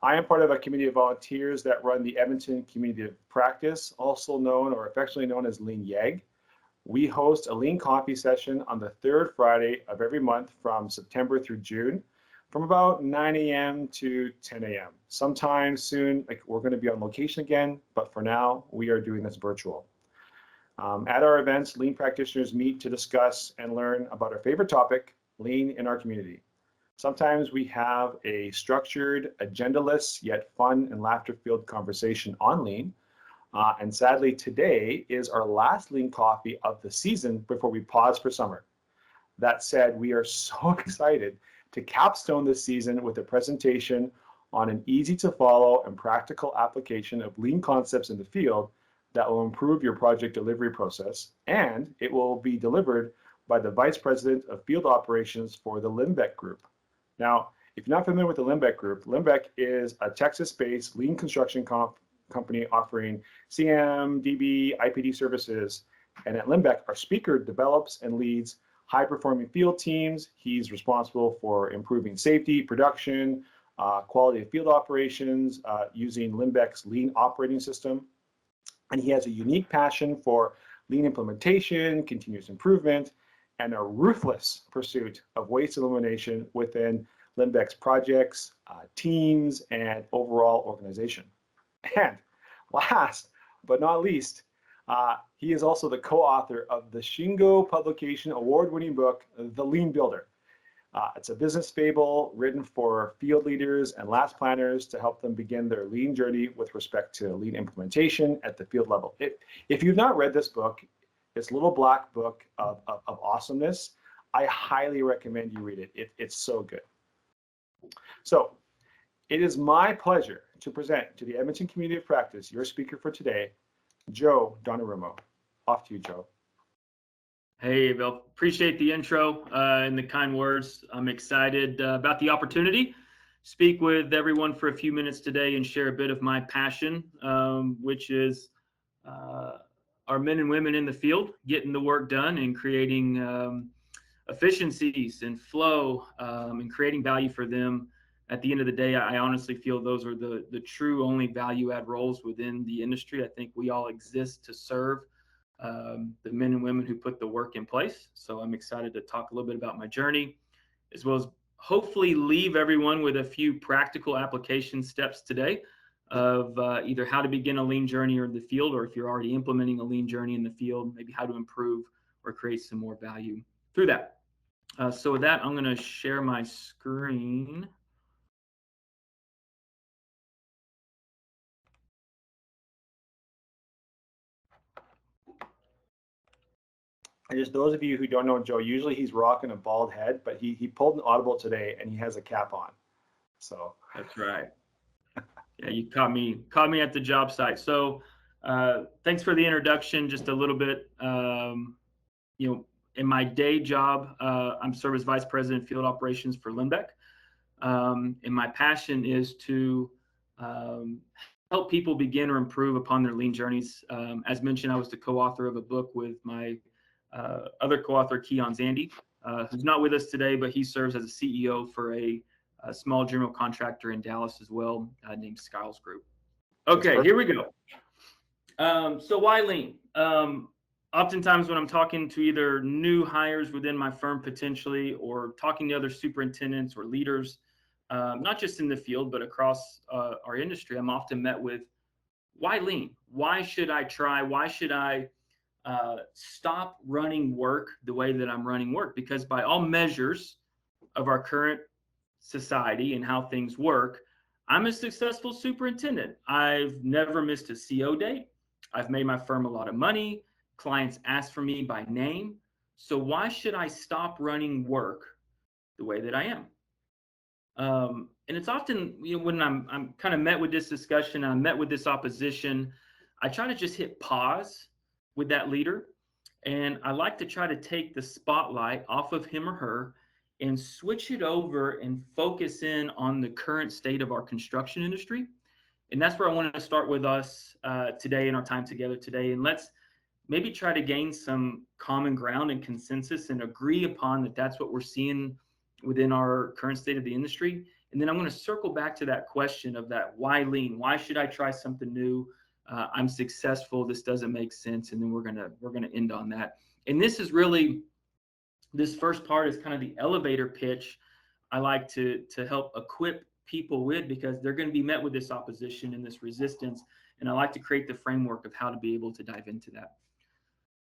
I am part of a community of volunteers that run the Edmonton Community of Practice, also known or affectionately known as Lean-YEG. We host a Lean Coffee session on the third Friday of every month from September through June, from about 9 a.m. to 10 a.m. Sometime soon, we're going to be on location again, but for now, we are doing this virtual. At our events, Lean practitioners meet to discuss and learn about our favorite topic, Lean in our community. Sometimes we have a structured, agenda-less, yet fun and laughter-filled conversation on Lean. And sadly, today is our last Lean Coffee of the season before we pause for summer. That said, we are so excited to capstone this season with a presentation on an easy-to-follow and practical application of Lean concepts in the field that will improve your project delivery process, and it will be delivered by the Vice President of Field Operations for the Linbeck Group. Now, if you're not familiar with the Linbeck Group, Linbeck is a Texas-based lean construction company offering CM, DB, IPD services, and at Linbeck, our speaker develops and leads high-performing field teams. He's responsible for improving safety, production, quality of field operations using Linbeck's Lean operating system. And he has a unique passion for Lean implementation, continuous improvement, and a ruthless pursuit of waste elimination within Linbeck's projects, teams, and overall organization. And last but not least, he is also the co-author of the Shingo Publication Award-winning book, The Lean Builder. It's a business fable written for field leaders and last planners to help them begin their Lean journey with respect to Lean implementation at the field level. If you've not read this book, this little black book of awesomeness, I highly recommend you read it. It's so good. So it is my pleasure to present to the Edmonton Community of Practice your speaker for today, Joe Donarumo. Off to you, Joe. Hey, Bill. Appreciate the intro and the kind words. I'm excited about the opportunity to speak with everyone for a few minutes today and share a bit of my passion, which is our men and women in the field getting the work done and creating efficiencies and flow and creating value for them. At the end of the day, I honestly feel those are the true only value add roles within the industry. I think we all exist to serve the men and women who put the work in place. So I'm excited to talk a little bit about my journey, as well as hopefully leave everyone with a few practical application steps today of either how to begin a Lean journey in the field, or if you're already implementing a Lean journey in the field, maybe how to improve or create some more value through that. So with that, I'm going to share my screen. And just those of you who don't know Joe, usually he's rocking a bald head, but he pulled an audible today and he has a cap on. So that's right. Yeah, you caught me at the job site. So thanks for the introduction. Just a little bit, in my day job, I'm serve as Vice President of Field Operations for Linbeck. And my passion is to help people begin or improve upon their Lean journeys. As mentioned, I was the co-author of a book with my other co-author, Keon Zandy, who's not with us today, but he serves as a CEO for a small general contractor in Dallas as well, named Skiles Group. Okay, here we go. So why Lean? Oftentimes when I'm talking to either new hires within my firm potentially, or talking to other superintendents or leaders, not just in the field, but across our industry, I'm often met with, why Lean? Why should I try? Why should I stop running work the way that I'm running work? Because by all measures of our current society and how things work, I'm a successful superintendent. I've never missed a CO date. I've made my firm a lot of money. Clients ask for me by name. So why should I stop running work the way that I am? And it's often, when I'm kind of met with this discussion, I'm met with this opposition, I try to just hit pause with that leader. And I like to try to take the spotlight off of him or her and switch it over and focus in on the current state of our construction industry. And that's where I want to start with us today in our time together today. And let's maybe try to gain some common ground and consensus and agree upon that that's what we're seeing within our current state of the industry. And And then I'm going to circle back to that question of that why lean? Why should I try something new? I'm successful. This doesn't make sense. And then we're gonna end on that. And this is really, this first part is kind of the elevator pitch I like to help equip people with, because they're going to be met with this opposition and this resistance. And I like to create the framework of how to be able to dive into that.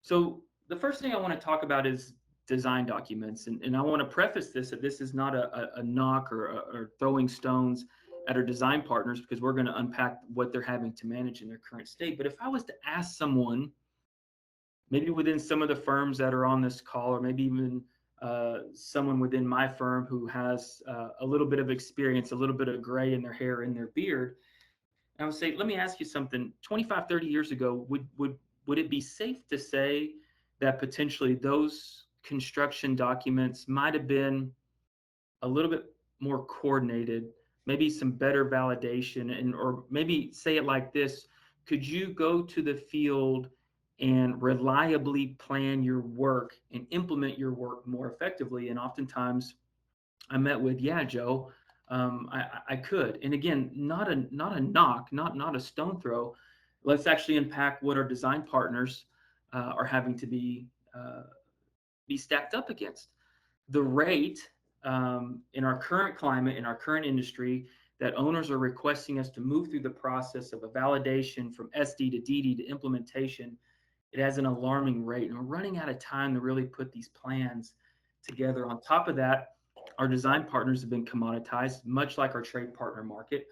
So the first thing I want to talk about is design documents. And I want to preface this that this is not a knock or throwing stones at our design partners, because we're going to unpack what they're having to manage in their current state. But if I was to ask someone, maybe within some of the firms that are on this call, or maybe even someone within my firm who has a little bit of experience, a little bit of gray in their hair, in their beard, and I would say, let me ask you something. 25, 30 years ago, would it be safe to say that potentially those construction documents might have been a little bit more coordinated, maybe some better validation, and or maybe say it like this: could you go to the field and reliably plan your work and implement your work more effectively? And oftentimes I met with, yeah, Joe, I could. And again, not a knock, not a stone throw. Let's actually unpack what our design partners are having to be stacked up against. The rate in our current climate, in our current industry, that owners are requesting us to move through the process of a validation from SD to DD to implementation, it has an alarming rate, and we're running out of time to really put these plans together. On top of that, our design partners have been commoditized, much like our trade partner market,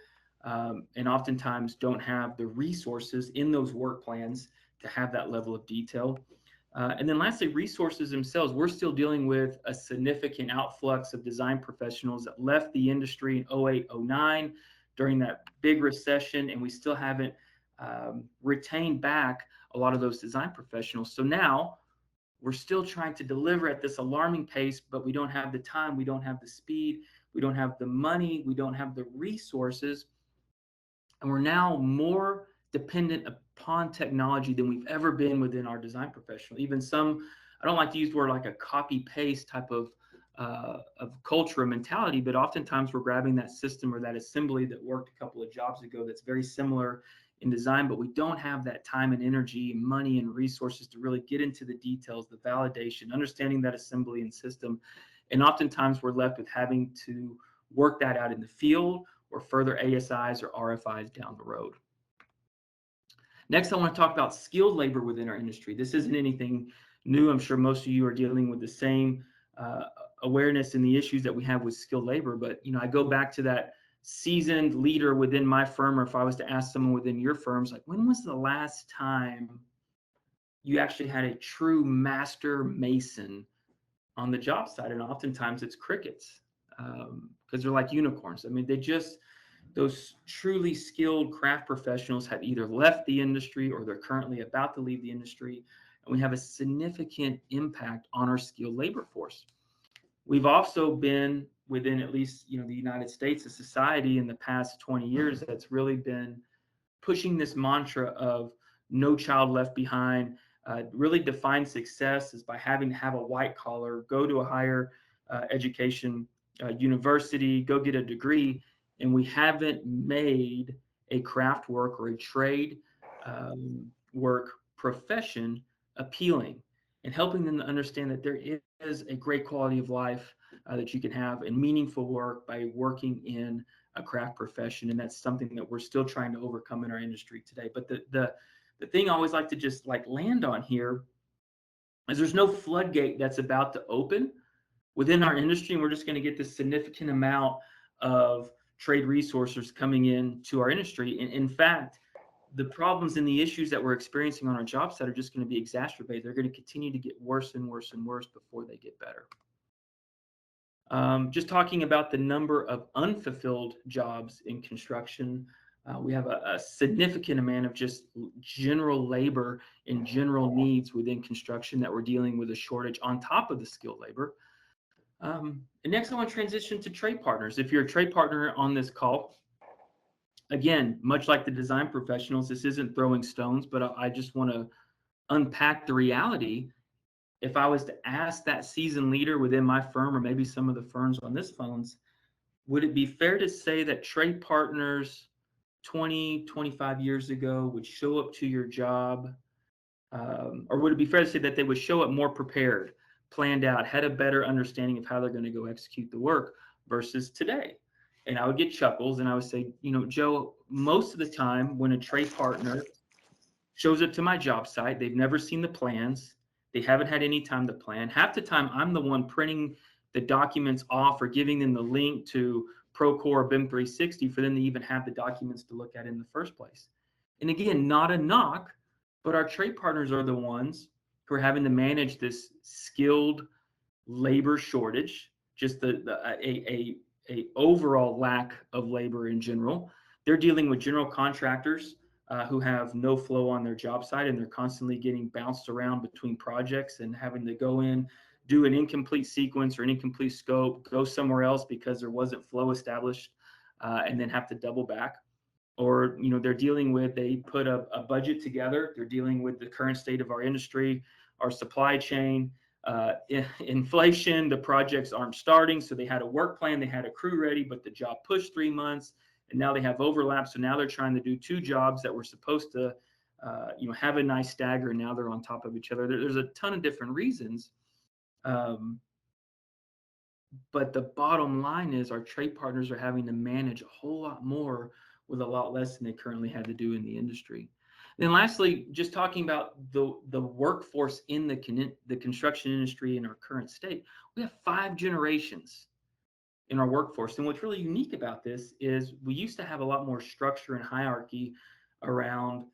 and oftentimes don't have the resources in those work plans to have that level of detail. And then lastly, resources themselves. We're still dealing with a significant outflux of design professionals that left the industry in 08, 09 during that big recession, and we still haven't retained back a lot of those design professionals. So now we're still trying to deliver at this alarming pace, but we don't have the time, we don't have the speed, we don't have the money, we don't have the resources. And we're now more dependent upon technology than we've ever been within our design professional. Even some, I don't like to use the word like a copy paste type of culture or mentality, but oftentimes we're grabbing that system or that assembly that worked a couple of jobs ago that's very similar in design, but we don't have that time and energy and money and resources to really get into the details, the validation, understanding that assembly and system. And oftentimes we're left with having to work that out in the field or further ASIs or RFIs down the road. Next, I want to talk about skilled labor within our industry. This isn't anything new. I'm sure most of you are dealing with the same awareness and the issues that we have with skilled labor. But, I go back to that seasoned leader within my firm, or if I was to ask someone within your firms, like, when was the last time you actually had a true master mason on the job site? And oftentimes it's crickets, because they're like unicorns. I mean, those truly skilled craft professionals have either left the industry or they're currently about to leave the industry. And we have a significant impact on our skilled labor force. We've also been within, at least, the United States, a society in the past 20 years that's really been pushing this mantra of no child left behind. Really define success as by having to have a white collar, go to a higher education university, go get a degree. And we haven't made a craft work or a trade work profession appealing, and helping them to understand that there is a great quality of life that you can have and meaningful work by working in a craft profession. And that's something that we're still trying to overcome in our industry today. But the thing I always like to just land on here is there's no floodgate that's about to open within our industry, and we're just going to get this significant amount of trade resources coming in to our industry. And in fact, the problems and the issues that we're experiencing on our job site are just going to be exacerbated. They're going to continue to get worse and worse and worse before they get better. Just talking about the number of unfulfilled jobs in construction, we have a significant amount of just general labor and general needs within construction that we're dealing with a shortage on top of the skilled labor. And next, I want to transition to trade partners. If you're a trade partner on this call, again, much like the design professionals, this isn't throwing stones, but I just want to unpack the reality. If I was to ask that seasoned leader within my firm, or maybe some of the firms on this phones, would it be fair to say that trade partners 20, 25 years ago would show up to your job, or would it be fair to say that they would show up more prepared, planned out, had a better understanding of how they're going to go execute the work versus today? And I would get chuckles and I would say, Joe, most of the time when a trade partner shows up to my job site, they've never seen the plans. They haven't had any time to plan. Half the time, I'm the one printing the documents off or giving them the link to Procore or BIM 360 for them to even have the documents to look at in the first place. And again, not a knock, but our trade partners are the ones who are having to manage this skilled labor shortage, just a overall lack of labor in general. They're dealing with general contractors who have no flow on their job site, and they're constantly getting bounced around between projects and having to go in, do an incomplete sequence or an incomplete scope, go somewhere else because there wasn't flow established, and then have to double back. Or, they're dealing with, they put a budget together, they're dealing with the current state of our industry, our supply chain, inflation, the projects aren't starting. So they had a work plan, they had a crew ready, but the job pushed 3 months. And now they have overlap. So now they're trying to do 2 jobs that were supposed to, have a nice stagger, and now they're on top of each other. There's a ton of different reasons. But the bottom line is our trade partners are having to manage a whole lot more with a lot less than they currently had to do in the industry. Then lastly, just talking about the workforce in the construction industry in our current state, we have 5 generations in our workforce. And what's really unique about this is we used to have a lot more structure and hierarchy around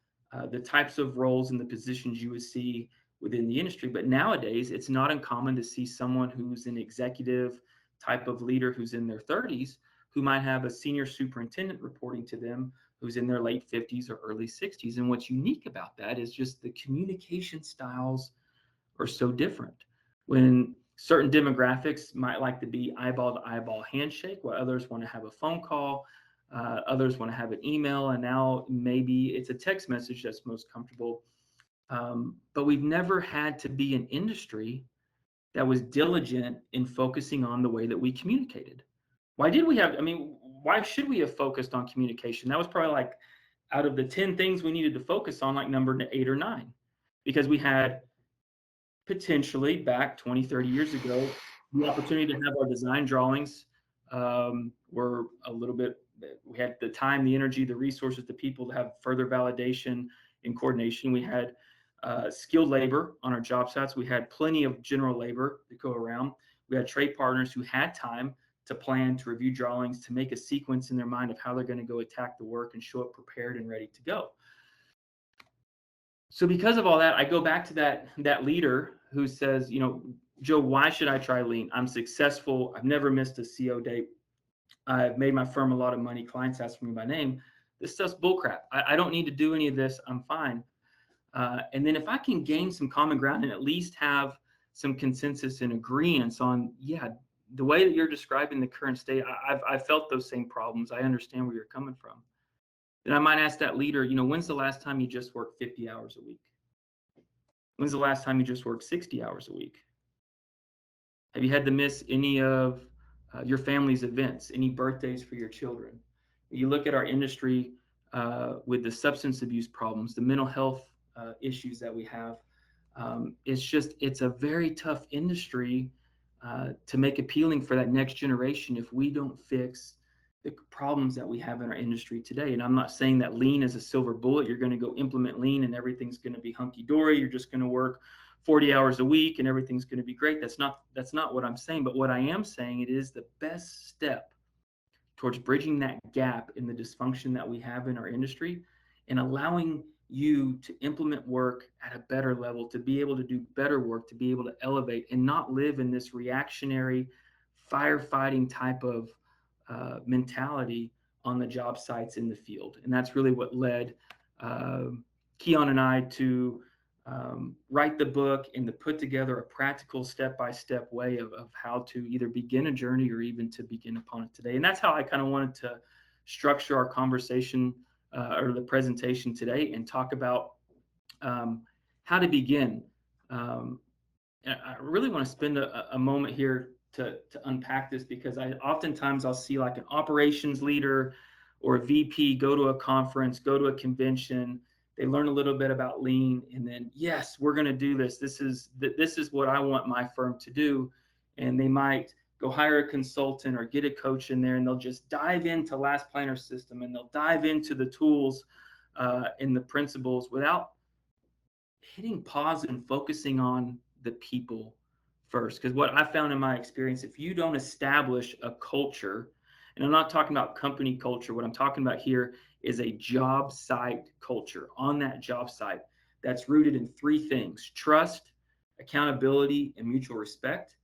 the types of roles and the positions you would see within the industry. But nowadays, it's not uncommon to see someone who's an executive type of leader who's in their 30s, who might have a senior superintendent reporting to them who's in their late 50s or early 60s. And what's unique about that is just the communication styles are so different. When certain demographics might like to be eyeball to eyeball handshake, while others want to have a phone call, others want to have an email, and now maybe it's a text message that's most comfortable. But we've never had to be an industry that was diligent in focusing on the way that we communicated. Why should we have focused on communication? That was probably like out of the 10 things we needed to focus on, like number 8 or 9, because we had potentially back 20, 30 years ago, the opportunity to have our design drawings were a little bit, we had the time, the energy, the resources, the people to have further validation and coordination. We had skilled labor on our job sites. We had plenty of general labor to go around. We had trade partners who had time to plan, to review drawings, to make a sequence in their mind of how they're going to go attack the work and show up prepared and ready to go. So because of all that, I go back to that leader who says, Joe, why should I try Lean? I'm successful. I've never missed a CO date. I've made my firm a lot of money. Clients ask me by name. This stuff's bullcrap. I don't need to do any of this. I'm fine. And then if I can gain some common ground and at least have some consensus and agreements on, the way that you're describing the current state, I've felt those same problems. I understand where you're coming from. Then I might ask that leader, when's the last time you just worked 50 hours a week? When's the last time you just worked 60 hours a week? Have you had to miss any of your family's events, any birthdays for your children? You look at our industry with the substance abuse problems, the mental health issues that we have. It's a very tough industry to make appealing for that next generation if we don't fix the problems that we have in our industry today. And I'm not saying that Lean is a silver bullet. You're going to go implement Lean and everything's going to be hunky-dory. You're just going to work 40 hours a week and everything's going to be great. That's not what I'm saying. But what I am saying, it is the best step towards bridging that gap in the dysfunction that we have in our industry and allowing you to implement work at a better level, to be able to do better work, to be able to elevate and not live in this reactionary firefighting type of mentality on the job sites in the field. And that's really what led Keon and I to write the book and to put together a practical step-by-step way of how to either begin a journey or even to begin upon it today. And that's how I kind of wanted to structure our conversation or the presentation today and talk about how to begin. I really want to spend a moment here to unpack this, because oftentimes I'll see like an operations leader or a VP go to a conference, go to a convention, they learn a little bit about lean, and then, yes, we're going to do this. This is what I want my firm to do. And they might go hire a consultant or get a coach in there, and they'll just dive into Last Planner system, and they'll dive into the tools and the principles without hitting pause and focusing on the people first. Because what I found in my experience, if you don't establish a culture, and I'm not talking about company culture, what I'm talking about here is a job site culture on that job site that's rooted in three things: trust, accountability, and mutual respect.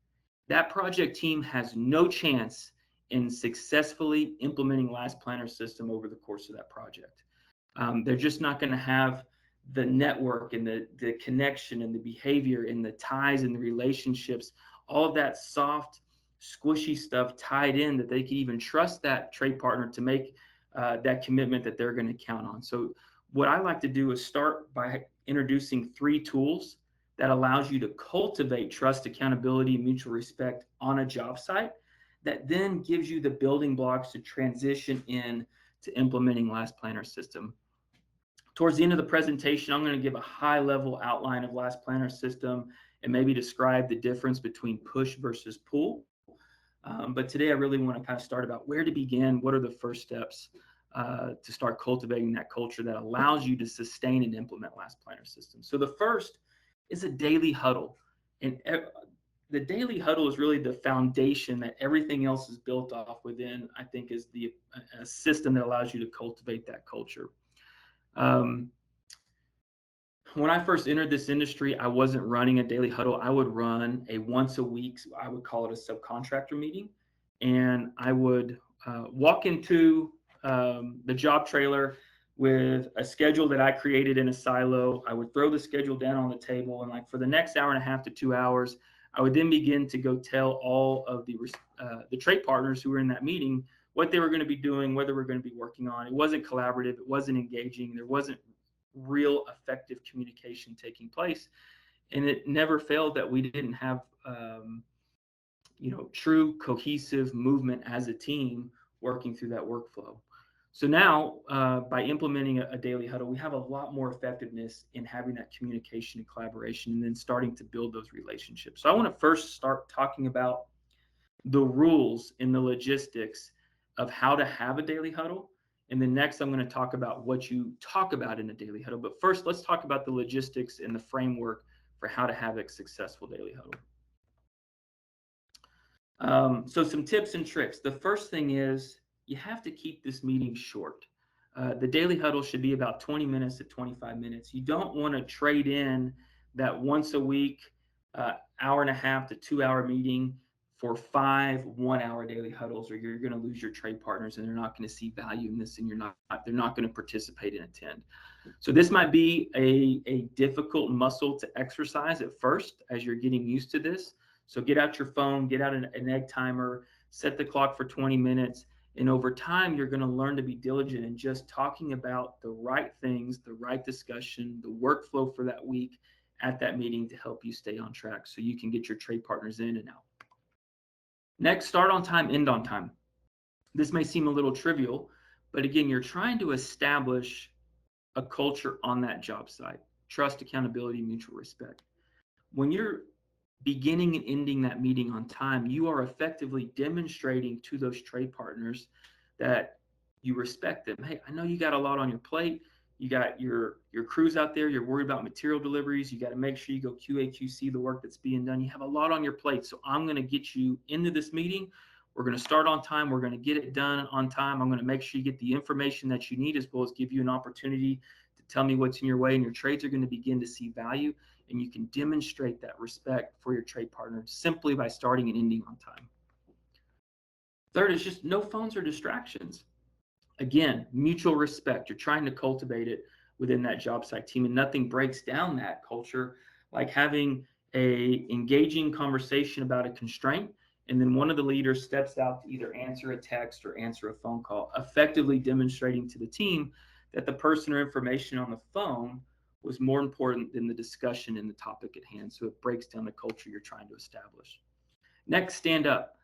That project team has no chance in successfully implementing Last Planner system over the course of that project. They're just not going to have the network and the connection and the behavior and the ties and the relationships, all of that soft, squishy stuff tied in, that they can even trust that trade partner to make that commitment that they're going to count on. So what I like to do is start by introducing three tools that allows you to cultivate trust, accountability, and mutual respect on a job site, that then gives you the building blocks to transition in to implementing Last Planner system. Towards the end of the presentation, I'm going to give a high-level outline of Last Planner system and maybe describe the difference between push versus pull. But today I really want to kind of start about where to begin, what are the first steps to start cultivating that culture that allows you to sustain and implement Last Planner system. So the first is a daily huddle. And the daily huddle is really the foundation that everything else is built off within, I think, is a system that allows you to cultivate that culture. When I first entered this industry, I wasn't running a daily huddle. I would run a once a week, I would call it a subcontractor meeting. And I would walk into the job trailer with a schedule that I created in a silo. I would throw the schedule down on the table, and like for the next hour and a half to 2 hours, I would then begin to go tell all of the trade partners who were in that meeting what they were going to be doing, what they were going to be working on. It wasn't collaborative. It wasn't engaging. There wasn't real effective communication taking place. And it never failed that we didn't have, true cohesive movement as a team working through that workflow. So now, by implementing a daily huddle, we have a lot more effectiveness in having that communication and collaboration, and then starting to build those relationships. So I want to first start talking about the rules and the logistics of how to have a daily huddle. And then next, I'm going to talk about what you talk about in a daily huddle. But first, let's talk about the logistics and the framework for how to have a successful daily huddle. So some tips and tricks. The first thing is, you have to keep this meeting short. The daily huddle should be about 20 minutes to 25 minutes. You don't want to trade in that once a week, hour and a half to 2 hour meeting for 5 1-hour daily huddles, or you're going to lose your trade partners and they're not going to see value in this, and they're not going to participate and attend. So this might be a difficult muscle to exercise at first as you're getting used to this. So get out your phone, get out an egg timer, set the clock for 20 minutes. And over time, you're going to learn to be diligent in just talking about the right things, the right discussion, the workflow for that week at that meeting to help you stay on track so you can get your trade partners in and out. Next, start on time, end on time. This may seem a little trivial, but again, you're trying to establish a culture on that job site: trust, accountability, mutual respect. When you're beginning and ending that meeting on time, you are effectively demonstrating to those trade partners that you respect them. Hey, I know you got a lot on your plate. You got your crews out there. You're worried about material deliveries. You got to make sure you go QA, QC the work that's being done. You have a lot on your plate. So I'm going to get you into this meeting. We're going to start on time. We're going to get it done on time. I'm going to make sure you get the information that you need, as well as give you an opportunity to tell me what's in your way. And your trades are going to begin to see value. And you can demonstrate that respect for your trade partner simply by starting and ending on time. Third is just no phones or distractions. Again, mutual respect. You're trying to cultivate it within that job site team, and nothing breaks down that culture like having a engaging conversation about a constraint, and then one of the leaders steps out to either answer a text or answer a phone call, effectively demonstrating to the team that the person or information on the phone was more important than the discussion and the topic at hand. So it breaks down the culture you're trying to establish. Next, stand up.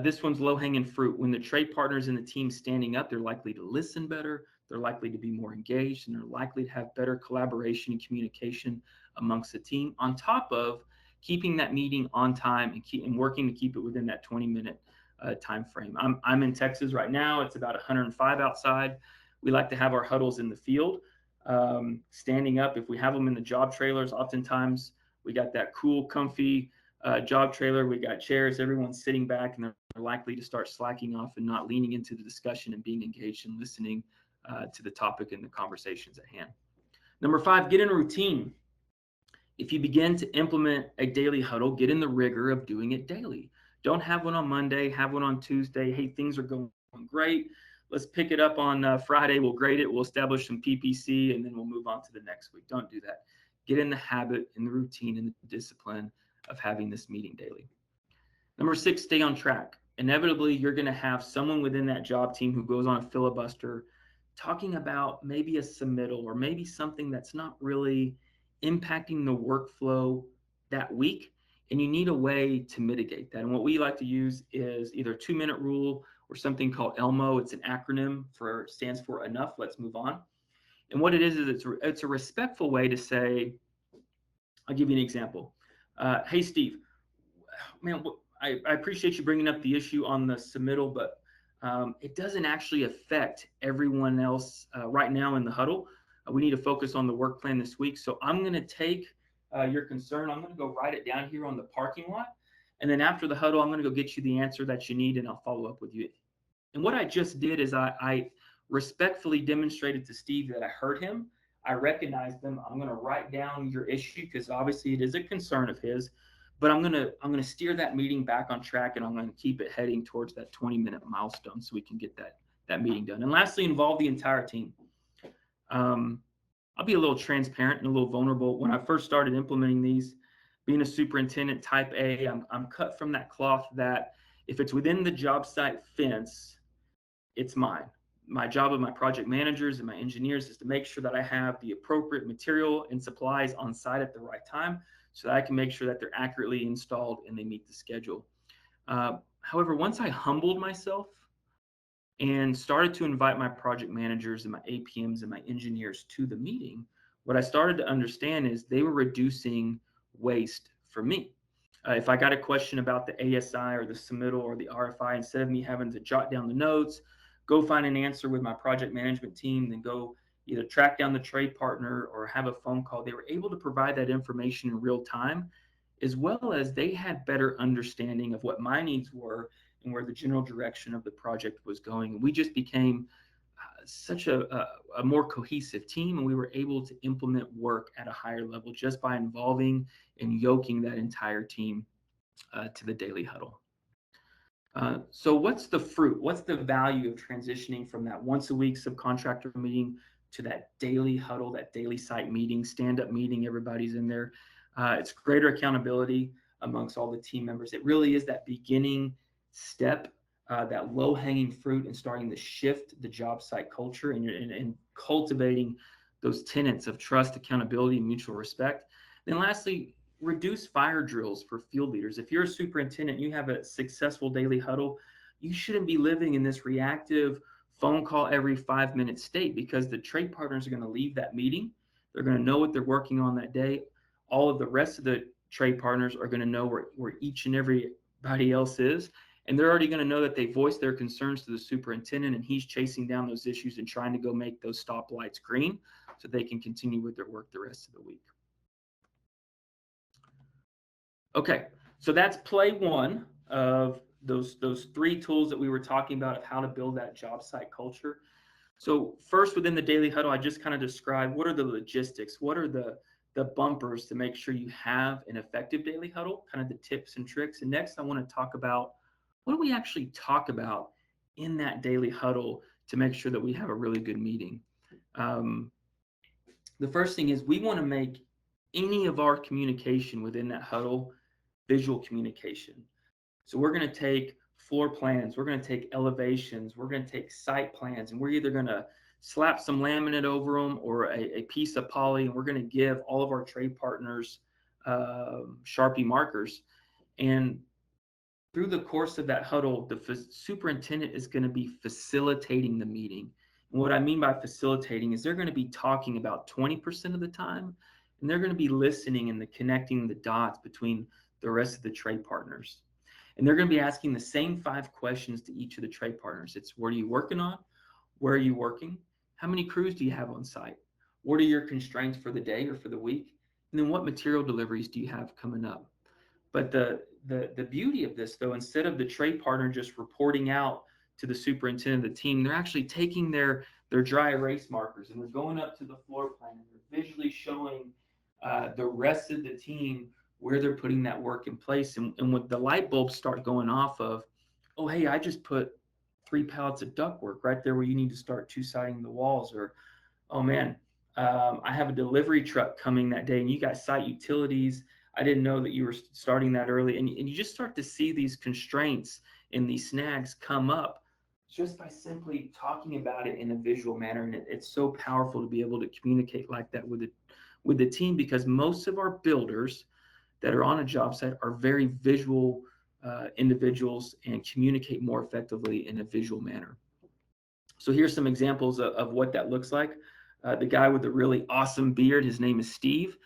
This one's low-hanging fruit. When the trade partners in the team standing up, they're likely to listen better, they're likely to be more engaged, and they're likely to have better collaboration and communication amongst the team, on top of keeping that meeting on time and working to keep it within that 20-minute time frame. I'm in Texas right now. It's about 105 outside. We like to have our huddles in the field, standing up. If we have them in the job trailers, oftentimes we got that cool, comfy job trailer. We got chairs. Everyone's sitting back, and they're likely to start slacking off and not leaning into the discussion and being engaged and listening to the topic and the conversations at hand. Number 5, get in a routine. If you begin to implement a daily huddle, get in the rigor of doing it daily. Don't have one on Monday, have one on Tuesday. Hey, things are going great. Let's pick it up on Friday. We'll grade it. We'll establish some PPC, and then we'll move on to the next week. Don't do that. Get in the habit, in the routine, and the discipline of having this meeting daily. Number 6, stay on track. Inevitably, you're going to have someone within that job team who goes on a filibuster talking about maybe a submittal or maybe something that's not really impacting the workflow that week, and you need a way to mitigate that. And what we like to use is either a 2-minute rule or something called ELMO. It's an acronym stands for enough, let's move on. And what it is it's a respectful way to say, I'll give you an example. Hey, Steve, man, I appreciate you bringing up the issue on the submittal, but it doesn't actually affect everyone else right now in the huddle. We need to focus on the work plan this week. So I'm going to take your concern. I'm going to go write it down here on the parking lot. And then after the huddle, I'm going to go get you the answer that you need, and I'll follow up with you. And what I just did is I respectfully demonstrated to Steve that I heard him. I recognized them. I'm going to write down your issue because obviously it is a concern of his. But I'm gonna steer that meeting back on track, and I'm going to keep it heading towards that 20-minute milestone so we can get that meeting done. And lastly, involve the entire team. I'll be a little transparent and a little vulnerable. When I first started implementing these, being a superintendent type A, I'm cut from that cloth that if it's within the job site fence, it's mine. My job of my project managers and my engineers is to make sure that I have the appropriate material and supplies on site at the right time so that I can make sure that they're accurately installed and they meet the schedule. However, once I humbled myself and started to invite my project managers and my APMs and my engineers to the meeting, what I started to understand is they were reducing waste for me. If I got a question about the ASI or the submittal or the RFI, instead of me having to jot down the notes, go find an answer with my project management team, then go either track down the trade partner or have a phone call, they were able to provide that information in real time, as well as they had better understanding of what my needs were and where the general direction of the project was going. And we just became such a more cohesive team, and we were able to implement work at a higher level just by involving and yoking that entire team to the daily huddle. So what's the fruit? What's the value of transitioning from that once a week subcontractor meeting to that daily huddle, that daily site meeting, stand-up meeting, everybody's in there? It's greater accountability amongst all the team members. It really is that beginning step, that low-hanging fruit in starting to shift the job site culture and cultivating those tenets of trust, accountability, and mutual respect. Then lastly, reduce fire drills for field leaders. If you're a superintendent, you have a successful daily huddle, you shouldn't be living in this reactive phone call every 5-minute state, because the trade partners are going to leave that meeting. They're going to know what they're working on that day. All of the rest of the trade partners are going to know where each and everybody else is. And they're already going to know that they voiced their concerns to the superintendent, and he's chasing down those issues and trying to go make those stoplights green so they can continue with their work the rest of the week. Okay, so that's play one of those 3 tools that we were talking about of how to build that job site culture. So first, within the daily huddle, I just kind of described what are the logistics, what are the bumpers to make sure you have an effective daily huddle, kind of the tips and tricks. And next, I want to talk about what do we actually talk about in that daily huddle to make sure that we have a really good meeting. The first thing is we want to make any of our communication within that huddle visual communication. So we're going to take floor plans, we're going to take elevations, we're going to take site plans, and we're either going to slap some laminate over them or a piece of poly, and we're going to give all of our trade partners Sharpie markers. And through the course of that huddle, the superintendent is going to be facilitating the meeting. And what I mean by facilitating is they're going to be talking about 20% of the time, and they're going to be listening and connecting the dots between the rest of the trade partners. And they're going to be asking the same 5 questions to each of the trade partners. It's, what are you working on? Where are you working? How many crews do you have on site? What are your constraints for the day or for the week? And then what material deliveries do you have coming up? But the beauty of this, though, instead of the trade partner just reporting out to the superintendent of the team, they're actually taking their dry erase markers and they're going up to the floor plan and they're visually showing the rest of the team where they're putting that work in place. And when the light bulbs start going off of, oh, hey, I just put 3 pallets of ductwork right there where you need to start two-siding the walls, or, oh man, I have a delivery truck coming that day and you got site utilities. I didn't know that you were starting that early. And you just start to see these constraints and these snags come up just by simply talking about it in a visual manner. And it's so powerful to be able to communicate like that with the team, because most of our builders that are on a job site are very visual individuals and communicate more effectively in a visual manner. So here's some examples of what that looks like. The guy with the really awesome beard, his name is Steve.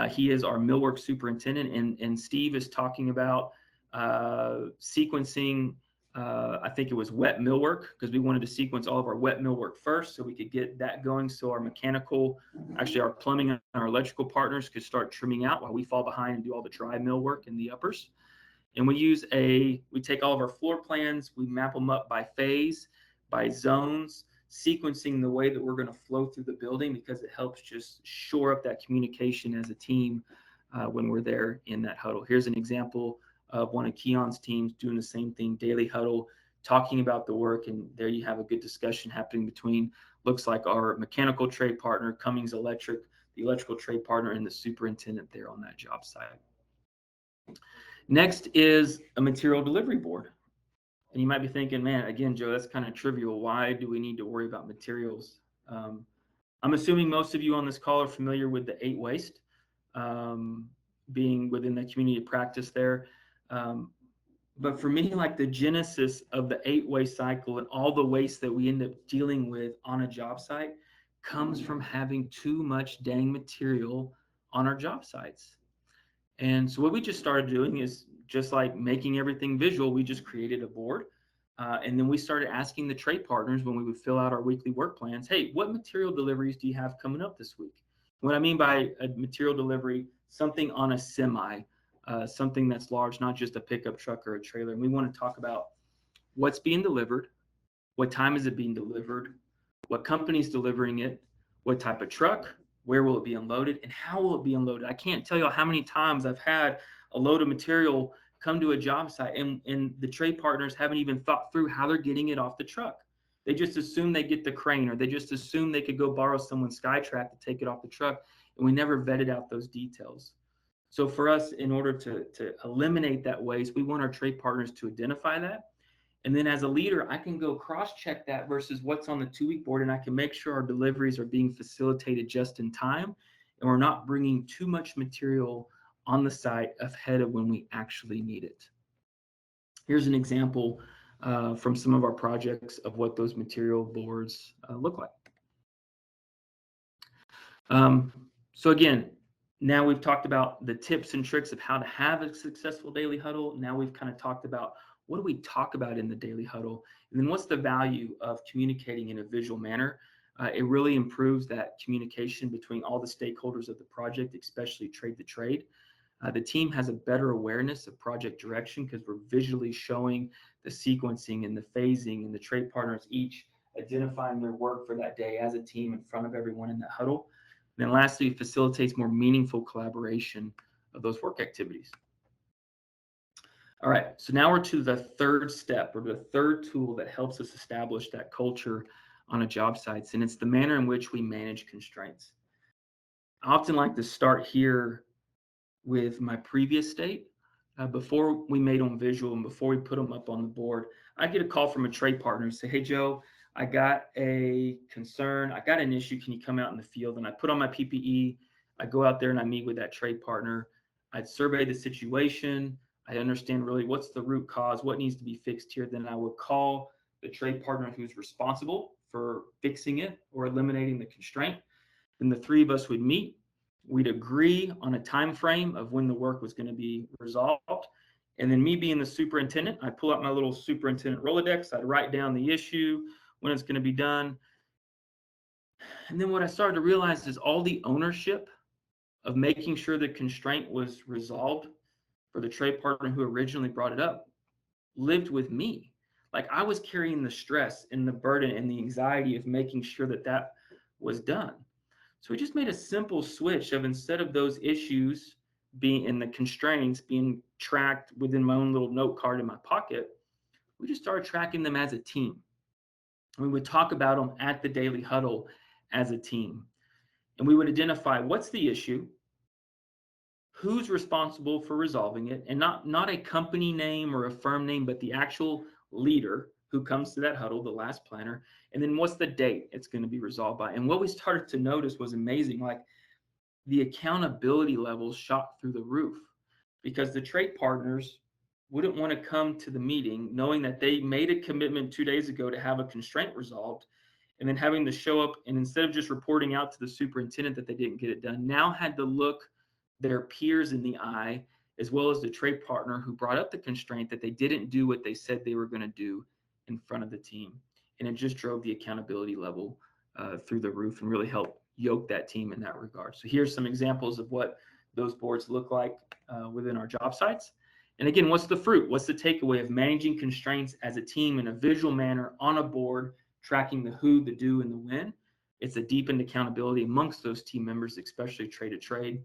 He is our millwork superintendent, and Steve is talking about sequencing, I think it was wet millwork, because we wanted to sequence all of our wet millwork first so we could get that going, so our mechanical, actually our plumbing and our electrical partners could start trimming out while we fall behind and do all the dry millwork in the uppers. And we take all of our floor plans, we map them up by phase, by zones, sequencing the way that we're going to flow through the building, because it helps just shore up that communication as a team when we're there in that huddle. Here's an example of one of Keon's teams doing the same thing, daily huddle, talking about the work, and there you have a good discussion happening between, looks like our mechanical trade partner, Cummings Electric, the electrical trade partner, and the superintendent there on that job site. Next is a material delivery board. And you might be thinking, man, again, Joe, that's kind of trivial. Why do we need to worry about materials? I'm assuming most of you on this call are familiar with the 8 waste, being within the community of practice there. But for me, like, the genesis of the 8 waste cycle and all the waste that we end up dealing with on a job site comes from having too much dang material on our job sites. And so what we just started doing is, just like making everything visual, we just created a board. And then we started asking the trade partners when we would fill out our weekly work plans, hey, what material deliveries do you have coming up this week? What I mean by a material delivery, something on a semi, something that's large, not just a pickup truck or a trailer. And we want to talk about what's being delivered, what time is it being delivered, what company's delivering it, what type of truck, where will it be unloaded, and how will it be unloaded. I can't tell you how many times I've had a load of material come to a job site and the trade partners haven't even thought through how they're getting it off the truck. They just assume they get the crane, or they just assume they could go borrow someone's Skytrack to take it off the truck, and we never vetted out those details. So for us, in order to eliminate that waste, we want our trade partners to identify that. And then as a leader, I can go cross-check that versus what's on the 2-week board, and I can make sure our deliveries are being facilitated just in time, and we're not bringing too much material on the site ahead of when we actually need it. Here's an example from some of our projects of what those material boards look like. So again, now we've talked about the tips and tricks of how to have a successful daily huddle. Now we've kind of talked about what do we talk about in the daily huddle, and then what's the value of communicating in a visual manner. It really improves that communication between all the stakeholders of the project, especially trade to trade. The team has a better awareness of project direction because we're visually showing the sequencing and the phasing, and the trade partners each identifying their work for that day as a team in front of everyone in that huddle. And then lastly, it facilitates more meaningful collaboration of those work activities. All right, so now we're to the third step, or the third tool that helps us establish that culture on a job sites, and it's the manner in which we manage constraints. I often like to start here with my previous state. Before we made them visual and before we put them up on the board, I get a call from a trade partner and say, hey, Joe, I got a concern. I got an issue. Can you come out in the field? And I put on my PPE. I go out there and I meet with that trade partner. I'd survey the situation. I understand really what's the root cause, what needs to be fixed here. Then I would call the trade partner who's responsible for fixing it or eliminating the constraint. Then the three of us would meet. We'd agree on a time frame of when the work was going to be resolved. And then me being the superintendent, I'd pull out my little superintendent Rolodex. I'd write down the issue, when it's going to be done. And then what I started to realize is all the ownership of making sure the constraint was resolved for the trade partner who originally brought it up lived with me. Like I was carrying the stress and the burden and the anxiety of making sure that that was done. So we just made a simple switch of, instead of those issues being in the constraints being tracked within my own little note card in my pocket, we just started tracking them as a team. We would talk about them at the daily huddle as a team. And we would identify what's the issue, who's responsible for resolving it, and not a company name or a firm name, but the actual leader who comes to that huddle, the last planner, and then what's the date it's going to be resolved by. And what we started to notice was amazing. Like the accountability levels shot through the roof, because the trade partners wouldn't want to come to the meeting knowing that they made a commitment 2 days ago to have a constraint resolved, and then having to show up and, instead of just reporting out to the superintendent that they didn't get it done, now had to look their peers in the eye, as well as the trade partner who brought up the constraint, that they didn't do what they said they were going to do in front of the team. And it just drove the accountability level through the roof and really helped yoke that team in that regard. So here's some examples of what those boards look like within our job sites. And again, what's the fruit? What's the takeaway of managing constraints as a team in a visual manner on a board, tracking the who, the do, and the when? It's a deepened accountability amongst those team members, especially trade to trade,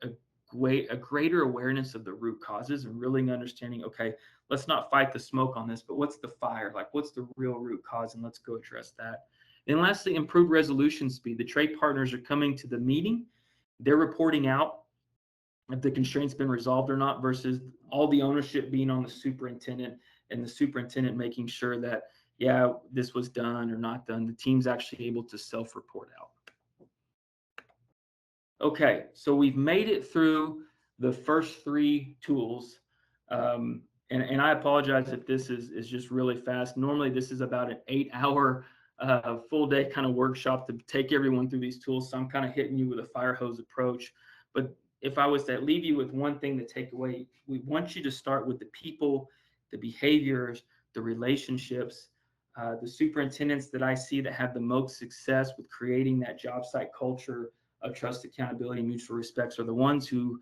a greater awareness of the root causes, and really understanding, okay, let's not fight the smoke on this, but what's the fire? Like, what's the real root cause? And let's go address that. And lastly, improved resolution speed. The trade partners are coming to the meeting. They're reporting out if the constraint's been resolved or not, versus all the ownership being on the superintendent, and the superintendent making sure that, yeah, this was done or not done. The team's actually able to self-report out. Okay, so we've made it through the first three tools. And I apologize if this is just really fast. Normally, this is about an 8-hour full day kind of workshop to take everyone through these tools. So I'm kind of hitting you with a fire hose approach. But if I was to leave you with one thing to take away, we want you to start with the people, the behaviors, the relationships. The superintendents that I see that have the most success with creating that job site culture of trust, accountability, mutual respects are the ones who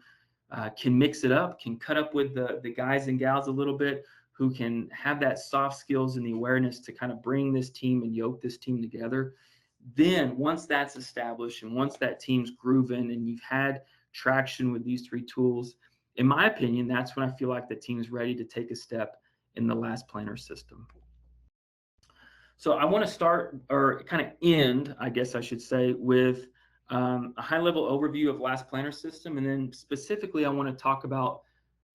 can mix it up, can cut up with the guys and gals a little bit, who can have that soft skills and the awareness to kind of bring this team and yoke this team together. Then once that's established and once that team's grooving and you've had traction with these three tools, in my opinion, that's when I feel like the team is ready to take a step in the last planner system. So I want to start, or kind of end, I guess I should say, with a high-level overview of last planner system, and then specifically I want to talk about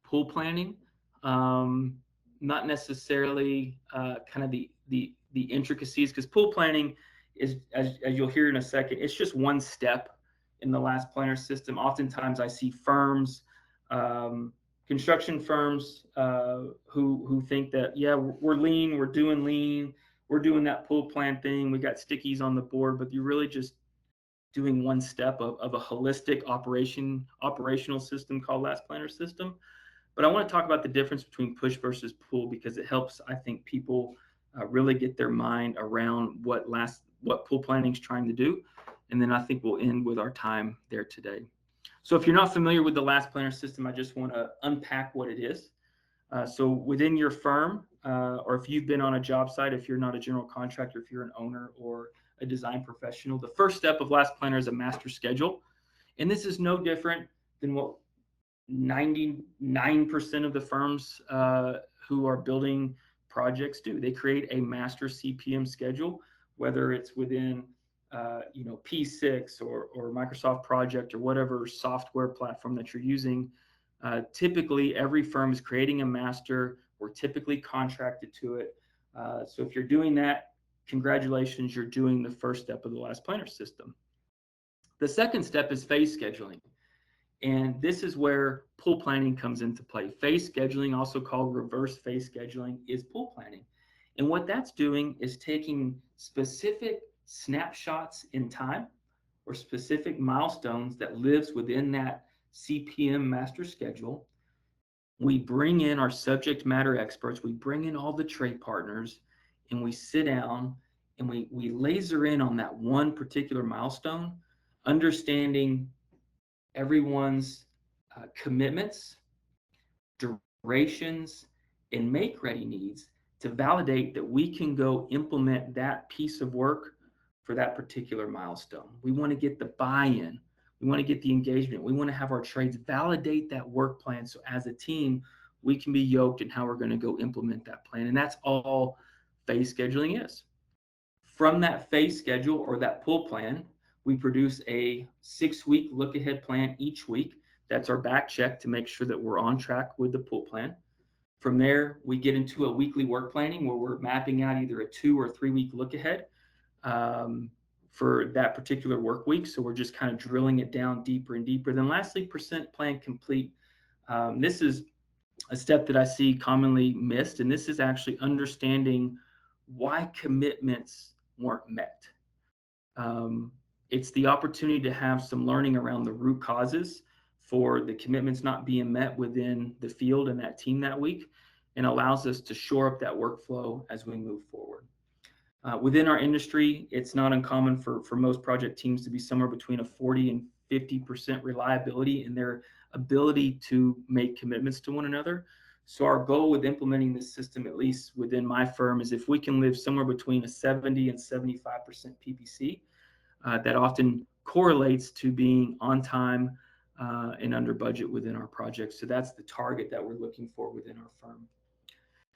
pool planning, not necessarily kind of the intricacies, because pool planning is, as you'll hear in a second, it's just one step in the last planner system. Oftentimes I see firms, construction firms, who think that, yeah, we're lean, we're doing that pool plan thing, we got stickies on the board, but you're really just doing one step of a holistic operational system called last planner system. But I want to talk about the difference between push versus pull, because it helps, I think, people really get their mind around what pool planning is trying to do. And then I think we'll end with our time there today. So if you're not familiar with the last planner system, I just want to unpack what it is. So within your firm, or if you've been on a job site, if you're not a general contractor, if you're an owner or a design professional, the first step of last planner is a master schedule. And this is no different than what 99% of the firms who are building projects do. They create a master CPM schedule, whether it's within P6 or Microsoft Project or whatever software platform that you're using. Typically, every firm is creating a master. We're typically contracted to it. So if you're doing that, congratulations, you're doing the first step of the last planner system. The second step is phase scheduling. And this is where pool planning comes into play. Phase scheduling, also called reverse phase scheduling, is pool planning. And what that's doing is taking specific snapshots in time or specific milestones that lives within that CPM master schedule. We bring in our subject matter experts, we bring in all the trade partners, and we sit down and we laser in on that one particular milestone, understanding everyone's commitments, durations, and make-ready needs to validate that we can go implement that piece of work for that particular milestone. We want to get the buy-in. We want to get the engagement. We want to have our trades validate that work plan so as a team, we can be yoked in how we're going to go implement that plan. And that's all phase scheduling is. From that phase schedule or that pull plan, we produce a 6-week look-ahead plan each week. That's our back check to make sure that we're on track with the pull plan. From there, we get into a weekly work planning where we're mapping out either a 2 or 3 week look-ahead for that particular work week. So we're just kind of drilling it down deeper and deeper. Then lastly, percent plan complete. This is a step that I see commonly missed, and this is actually understanding why commitments weren't met. It's the opportunity to have some learning around the root causes for the commitments not being met within the field and that team that week, and allows us to shore up that workflow as we move forward. Within our industry, it's not uncommon for most project teams to be somewhere between a 40 and 50% reliability in their ability to make commitments to one another. So our goal with implementing this system, at least within my firm, is if we can live somewhere between a 70 and 75% PPC, that often correlates to being on time and under budget within our projects. So that's the target that we're looking for within our firm.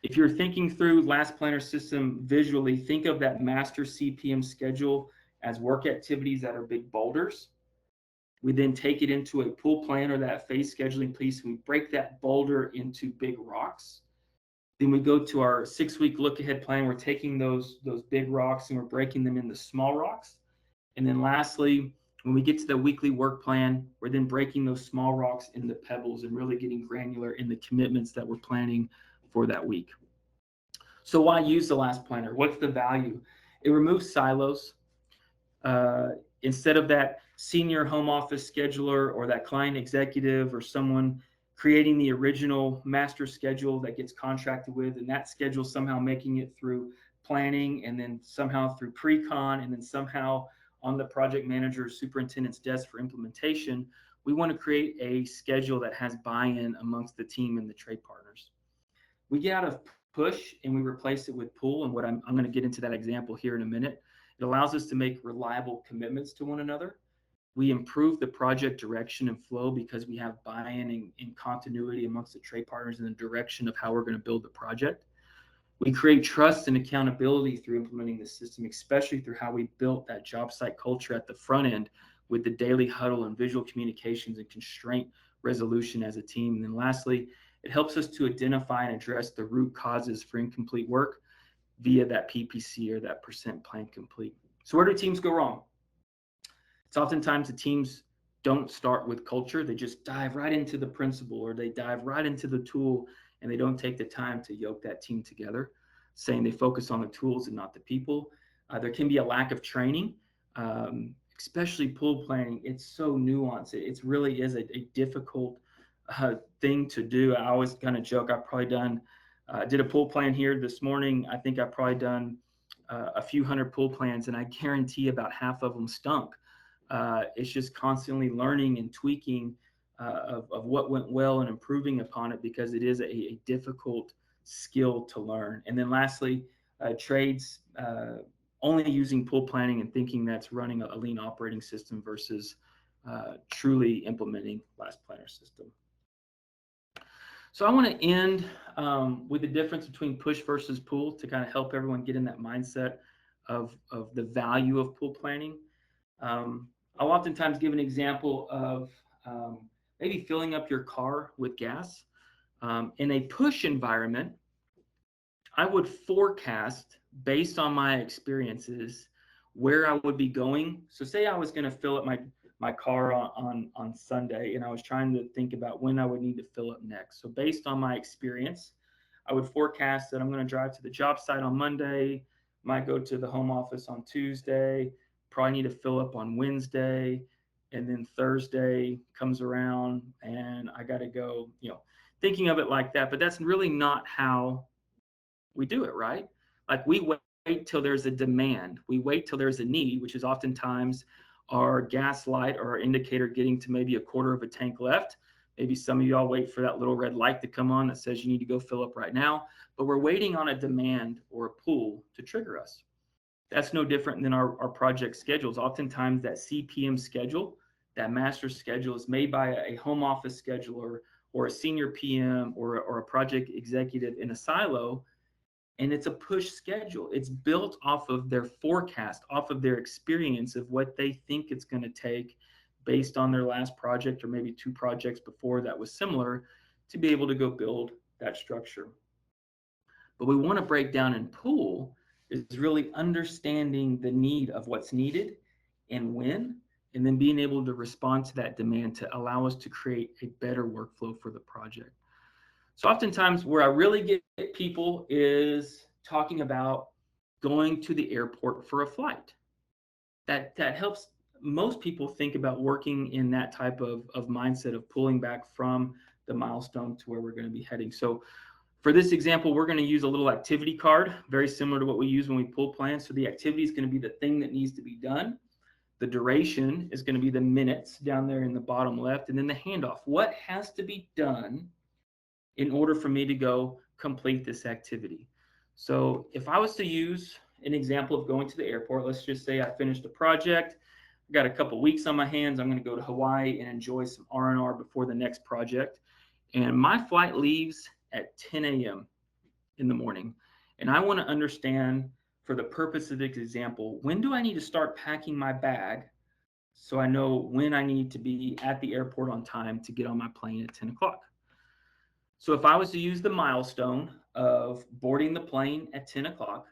If you're thinking through Last Planner system visually, think of that master CPM schedule as work activities that are big boulders. We then take it into a pool plan or that phase scheduling piece, and we break that boulder into big rocks. Then we go to our 6-week look ahead plan. We're taking those big rocks and we're breaking them into small rocks. And then lastly, when we get to the weekly work plan, we're then breaking those small rocks into pebbles and really getting granular in the commitments that we're planning for that week. So why use the Last Planner? What's the value? It removes silos. Instead of that senior home office scheduler or that client executive or someone creating the original master schedule that gets contracted with, and that schedule somehow making it through planning and then somehow through pre-con and then somehow on the project manager superintendent's desk for implementation, we want to create a schedule that has buy-in amongst the team and the trade partners. We get out of push and we replace it with pull, and what I'm going to get into that example here in a minute. It allows us to make reliable commitments to one another. We improve the project direction and flow because we have buy-in and continuity amongst the trade partners in the direction of how we're going to build the project. We create trust and accountability through implementing the system, especially through how we built that job site culture at the front end with the daily huddle and visual communications and constraint resolution as a team. And then lastly, it helps us to identify and address the root causes for incomplete work via that PPC or that percent plan complete. So where do teams go wrong? It's oftentimes the teams don't start with culture. They just dive right into the principle or they dive right into the tool and they don't take the time to yoke that team together, saying they focus on the tools and not the people. There can be a lack of training, especially pool planning. It's so nuanced. It really is a difficult thing to do. I always kind of joke, I've probably done did a pool plan here this morning. I think I've probably done a few hundred pool plans, and I guarantee about half of them stunk. It's just constantly learning and tweaking of what went well and improving upon it because it is a difficult skill to learn. And then lastly, trades only using pool planning and thinking that's running a lean operating system versus truly implementing Last Planner system. So I want to end with the difference between push versus pull to kind of help everyone get in that mindset of the value of pool planning. I'll oftentimes give an example of maybe filling up your car with gas. In a push environment, I would forecast based on my experiences where I would be going. So say I was going to fill up my car on Sunday, and I was trying to think about when I would need to fill up next. So based on my experience, I would forecast that I'm going to drive to the job site on Monday, might go to the home office on Tuesday, probably need to fill up on Wednesday, and then Thursday comes around and I got to go, thinking of it like that. But that's really not how we do it, right? Like we wait till there's a demand. We wait till there's a need, which is oftentimes our gas light or our indicator getting to maybe a quarter of a tank left. Maybe some of y'all wait for that little red light to come on that says you need to go fill up right now, but we're waiting on a demand or a pull to trigger us. That's no different than our project schedules. Oftentimes that CPM schedule, that master schedule is made by a home office scheduler or a senior PM or a project executive in a silo. And it's a push schedule. It's built off of their forecast, off of their experience of what they think it's going to take based on their last project or maybe 2 projects before that was similar to be able to go build that structure. But we want to break down and pull is really understanding the need of what's needed and when, and then being able to respond to that demand to allow us to create a better workflow for the project. So oftentimes where I really get people is talking about going to the airport for a flight. That helps most people think about working in that type of mindset of pulling back from the milestone to where we're going to be heading. So for this example, we're going to use a little activity card, very similar to what we use when we pull plans. So the activity is going to be the thing that needs to be done. The duration is going to be the minutes down there in the bottom left, and then the handoff. What has to be done in order for me to go complete this activity? So if I was to use an example of going to the airport, let's just say I finished a project, I got a couple weeks on my hands, I'm going to go to Hawaii and enjoy some R&R before the next project. And my flight leaves at 10 a.m. in the morning. And I want to understand, for the purpose of this example, when do I need to start packing my bag so I know when I need to be at the airport on time to get on my plane at 10 o'clock. So if I was to use the milestone of boarding the plane at 10 o'clock,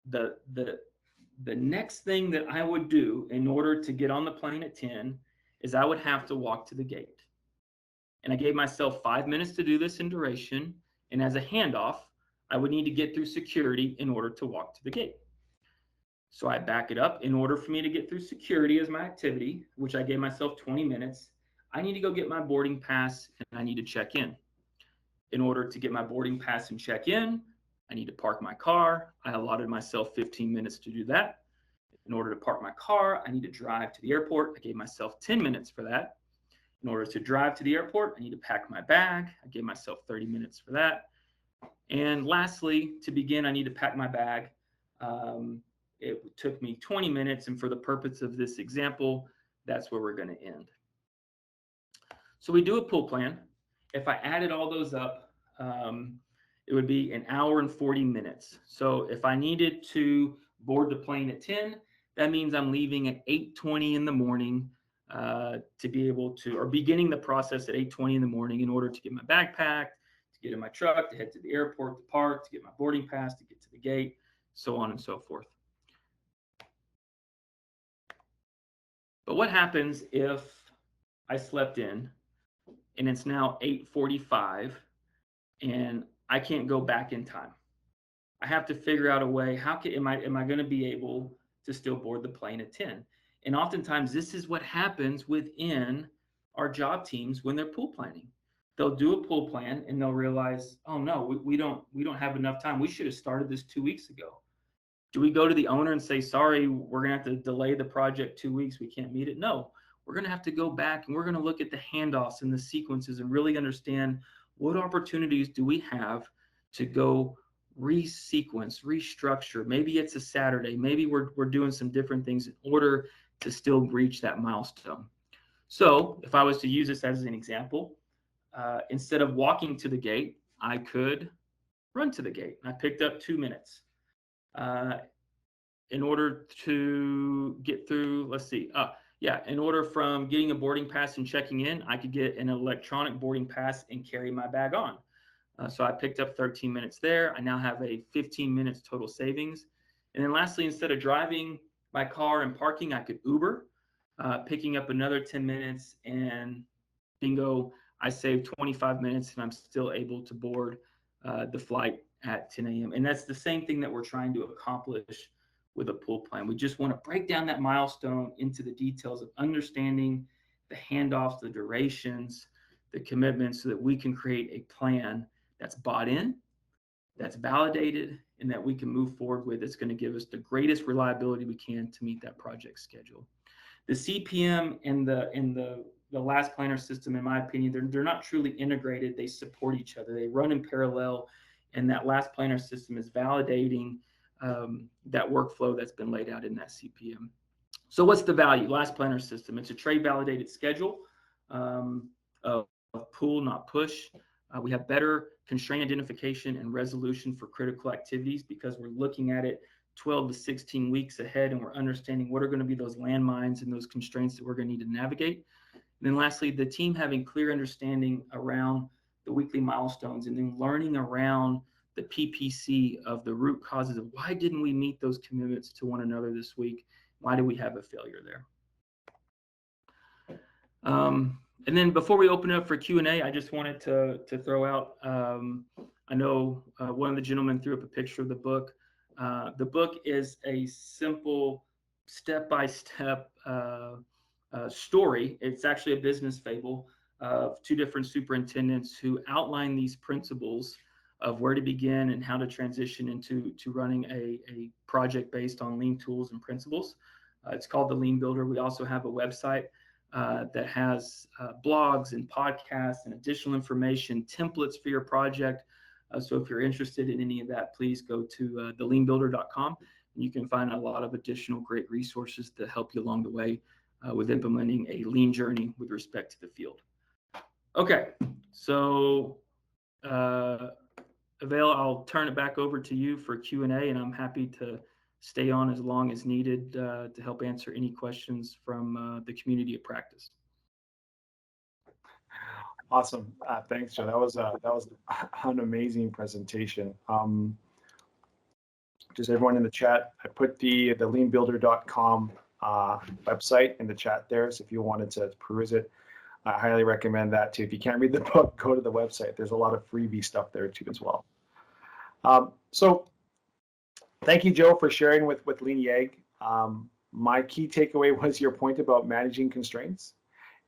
the next thing that I would do in order to get on the plane at 10 is I would have to walk to the gate. And I gave myself 5 minutes to do this in duration. And as a handoff, I would need to get through security in order to walk to the gate. So I back it up. In order for me to get through security as my activity, which I gave myself 20 minutes, I need to go get my boarding pass and I need to check in. In order to get my boarding pass and check in, I need to park my car. I allotted myself 15 minutes to do that. In order to park my car, I need to drive to the airport. I gave myself 10 minutes for that. In order to drive to the airport, I need to pack my bag. I gave myself 30 minutes for that. And lastly, to begin, I need to pack my bag. It took me 20 minutes. And for the purpose of this example, that's where we're going to end. So we do a pull plan. If I added all those up, it would be 1 hour and 40 minutes. So if I needed to board the plane at 10, that means I'm leaving at 8:20 in the morning to be able to, or beginning the process at 8:20 in the morning in order to get my bag packed, to get in my truck, to head to the airport, to park, to get my boarding pass, to get to the gate, so on and so forth. But what happens if I slept in and it's now 8:45 and I can't go back in time? I have to figure out a way. Am I going to be able to still board the plane at 10? And oftentimes this is what happens within our job teams when they're pool planning. They'll do a pool plan and they'll realize, oh no, we don't have enough time. We should have started this 2 weeks ago. Do we go to the owner and say, sorry, we're going to have to delay the project 2 weeks. We can't meet it. No, we're going to have to go back and we're going to look at the handoffs and the sequences and really understand what opportunities do we have to go resequence, restructure. Maybe it's a Saturday. Maybe we're doing some different things in order to still reach that milestone. So if I was to use this as an example, instead of walking to the gate, I could run to the gate. I picked up 2 minutes. In order to get through, in order from getting a boarding pass and checking in, I could get an electronic boarding pass and carry my bag on. So I picked up 13 minutes there. I now have a 15 minutes total savings. And then lastly, instead of driving my car and parking, I could Uber. picking up another 10 minutes, and bingo, I saved 25 minutes and I'm still able to board the flight at 10 a.m. And that's the same thing that we're trying to accomplish with a pull plan. We just want to break down that milestone into the details of understanding the handoffs, the durations, the commitments, so that we can create a plan that's bought in, that's validated, and that we can move forward with. It's going to give us the greatest reliability we can to meet that project schedule. The CPM and the last planner system, in my opinion, they're not truly integrated. They support each other. They run in parallel, and that last planner system is validating that workflow that's been laid out in that CPM. So what's the value? Last planner system. It's a trade validated schedule of pull, not push. We have better constraint identification and resolution for critical activities because we're looking at it 12 to 16 weeks ahead, and we're understanding what are going to be those landmines and those constraints that we're going to need to navigate. And then lastly, the team having clear understanding around the weekly milestones, and then learning around the PPC of the root causes of why didn't we meet those commitments to one another this week? Why do we have a failure there? And then before we open it up for Q&A, I just wanted to throw out, I know one of the gentlemen threw up a picture of the book. The book is a simple step-by-step story. It's actually a business fable of two different superintendents who outline these principles of where to begin and how to transition into running a project based on lean tools and principles. It's called the Lean Builder. We also have a website that has blogs and podcasts and additional information, templates for your project. So if you're interested in any of that, please go to theleanbuilder.com, and you can find a lot of additional great resources to help you along the way with implementing a lean journey with respect to the field. Okay, so Avail, I'll turn it back over to you for Q&A, and I'm happy to stay on as long as needed to help answer any questions from the community of practice. Awesome. Thanks, Joe. That was an amazing presentation. Just everyone in the chat, I put the leanbuilder.com website in the chat there. So if you wanted to peruse it, I highly recommend that too. If you can't read the book, go to the website. There's a lot of freebie stuff there too as well. So thank you, Joe, for sharing with Lean-YEG. My key takeaway was your point about managing constraints,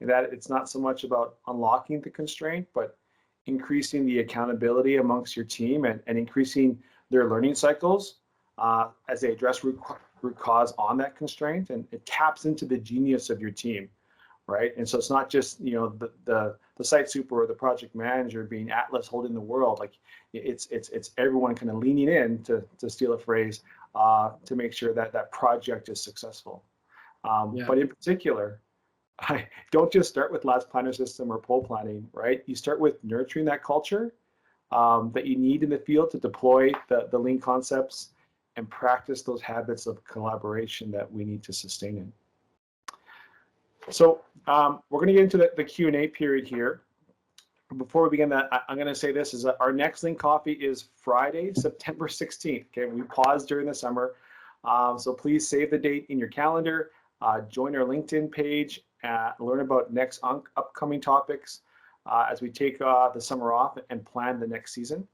and that it's not so much about unlocking the constraint, but increasing the accountability amongst your team and increasing their learning cycles as they address root cause on that constraint, and it taps into the genius of your team, right? And so it's not just the site super or the project manager being Atlas holding the world. Like it's everyone kind of leaning in, to steal a phrase, to make sure that that project is successful. But in particular, I don't just start with last planner system or pull planning, right? You start with nurturing that culture that you need in the field to deploy the lean concepts and practice those habits of collaboration that we need to sustain in. So we're going to get into the Q&A period here. Before we begin that, I'm going to say this is that our next Lean Coffee is Friday, September 16th. Okay, we paused during the summer, so please save the date in your calendar. Join our LinkedIn page, learn about next upcoming topics as we take the summer off and plan the next season.